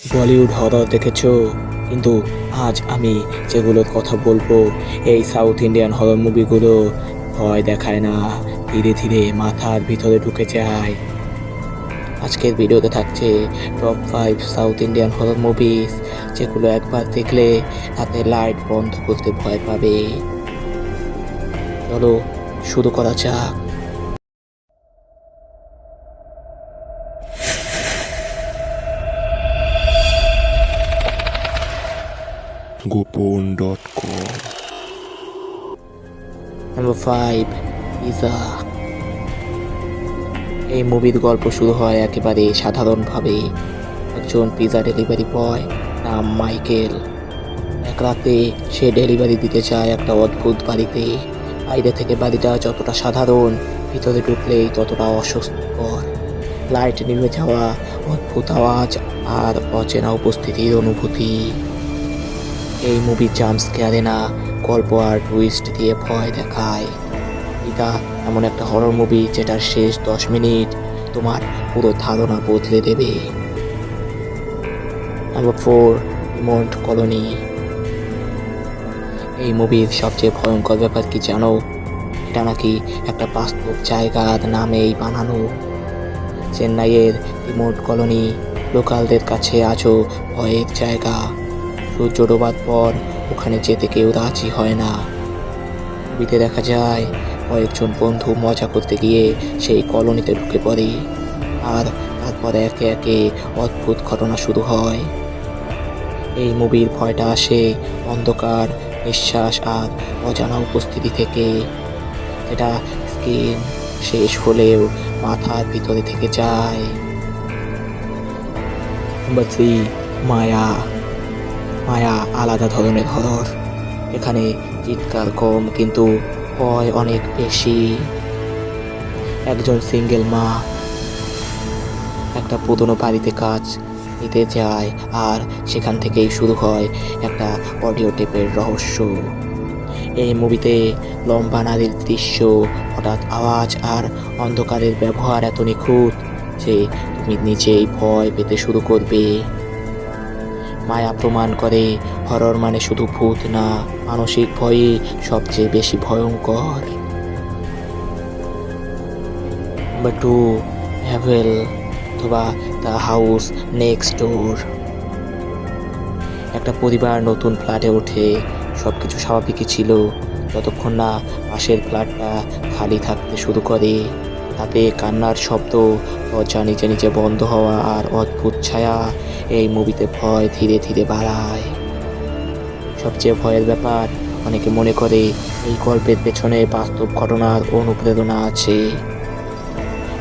Bollywood horror দেখেছো, কিন্তু আজ আমি যেগুলোর কথা বলবো এই সাউথ ইন্ডিয়ান হরর মুভিগুলো ভয় দেখায় না, ধীরে ধীরে মাথার ভিতরে ঢুকে যায়। আজকের ভিডিওতে থাকছে top 5 south Indian horror movies, যেগুলো একবার দেখলে রাতে লাইট বন্ধ করতে ভয় পাবে। চলো শুরু করা যাক। গোপন.com। Number 5, pizza. এই মুভির গল্প শুরু হয় একেবারে সাধারণভাবে। একজন পিজা ডেলিভারি বয় নাম মাইকেল এক রাতে সে ডেলিভারি দিতে চায় একটা অদ্ভুত বাড়িতে। বাইরে থেকে বাড়িটা যতটা সাধারণ, ভিতরে ঢুকলেই ততটা অস্বস্তিকর। লাইট নিভে যাওয়া, অদ্ভুত আওয়াজ আর অচেনা উপস্থিতির অনুভূতি। এই মুভি জাম্প স্কেয়ারে না, গল্প আর টুইস্ট দিয়ে ভয় দেখায়। এটা এমন একটা হরর মুভি যেটার শেষ 10 মিনিট তোমার পুরো ধারণা বদলে দেবে। Number 4, remote colony. এই মুভির সবচেয়ে ভয়ঙ্কর ব্যাপার কি জানো? এটা নাকি একটা বাস্তব জায়গার নামেই বানানো। চেন্নাইয়ের রিমোট কলোনি লোকালদের কাছে আজও ভয়ের জায়গা। সূর্য ডোবার পর ওখানে যেতে কেউ রাজি হয় না। ছবিতে দেখা যায় কয়েকজন বন্ধু মজা করতে গিয়ে সেই কলোনিতে ঢুকে পড়ে, আর তারপর একে একে অদ্ভুত ঘটনা শুরু হয়। এই মুভির ভয়টা আসে অন্ধকার, নিঃশ্বাস আর অজানা উপস্থিতি থেকে, যেটা স্ক্রিন শেষ হলেও মাথার ভিতরে থেকে যায়। নাম্বার 3, মায়া। মায়া আলাদা ধরনের হরর। এখানে চিৎকার কম, কিন্তু ভয় অনেক বেশি। একজন সিঙ্গেল মা একটা পুরনো বাড়িতে কাজ নিতে যায়, আর সেখান থেকেই শুরু হয় একটা অডিও টেপের রহস্য। এই মুভিতে লম্বা নারীর দৃশ্য, হঠাৎ আওয়াজ আর অন্ধকারের ব্যবহার এত নিখুঁত যে তুমি নিজেই ভয় পেতে শুরু করবে। মায়া প্রমাণ করে হরর মানে শুধু ভূত না, মানসিক ভয়ই সবচেয়ে বেশি ভয়ঙ্কর। নাম্বার 2, হ্যাভেল অথবা দ্য হাউস নেক্সট ডোর। একটা পরিবার নতুন ফ্ল্যাটে ওঠে। সব কিছু স্বাভাবিকই ছিল যতক্ষণ না পাশের ফ্ল্যাটটা খালি থাকতে শুরু করে। তাতে কান্নার শব্দ, দরজা নিজে নিজে বন্ধ হওয়া আর অদ্ভুত ছায়া। এই মুভিতে ভয় ধীরে ধীরে বাড়ায়। সবচেয়ে ভয়ের ব্যাপার, অনেকে মনে করে এই গল্পের পেছনে বাস্তব ঘটনার অনুপ্রেরণা আছে।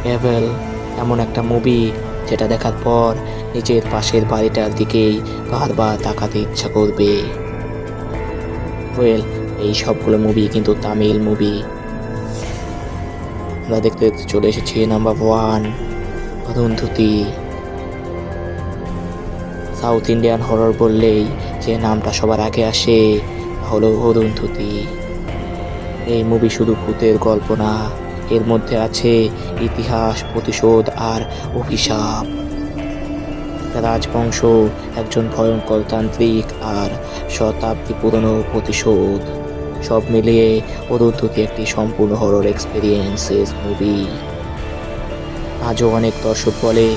হ্যাভেল এমন একটা মুভি যেটা দেখার পর নিজের পাশের বাড়িটার দিকেই বারবার তাকাতে ইচ্ছা করবে। ওয়েল, এই সবগুলো মুভি কিন্তু তামিল মুভি। আমরা দেখতে দেখতে চলে এসেছি number 1, Arundhati. South Indian horror বললেই যে নামটা সবার আগে আসে তা হলো অরুন্ধতী। এই মুভি শুধু ভূতের গল্প না, এর মধ্যে আছে ইতিহাস, প্রতিশোধ আর অভিশাপ। রাজবংশ, একজন ভয়ঙ্কর তান্ত্রিক আর শতাব্দী পুরনো প্রতিশোধ, সব মিলিয়ে অরুন্ধতী একটি সম্পূর্ণ হরর এক্সপেরিয়েন্সেস মুভি। আজও অনেক দর্শক বলে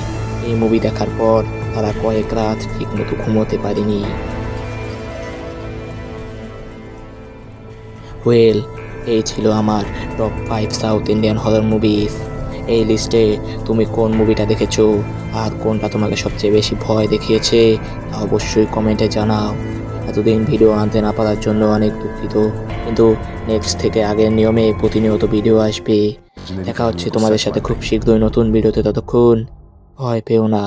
এই মুভি দেখার পর তারা কয়েক রাত ঠিকমতো ঘুমোতে পারেনি। ওয়েল, এই ছিল আমার top 5 south Indian horror movies. এই লিস্টে তুমি কোন মুভিটা দেখেছো আর কোনটা তোমাকে সবচেয়ে বেশি ভয় দেখিয়েছে তা অবশ্যই কমেন্টে জানাও। এতদিন ভিডিও আনতে না পারার জন্য অনেক দুঃখিত, কিন্তু নেক্সট থেকে আগের নিয়মে প্রতিনিয়ত ভিডিও আসবে। দেখা হচ্ছে তোমাদের সাথে খুব শীঘ্রই নতুন ভিডিওতে। ততক্ষণ ভয় পেও না।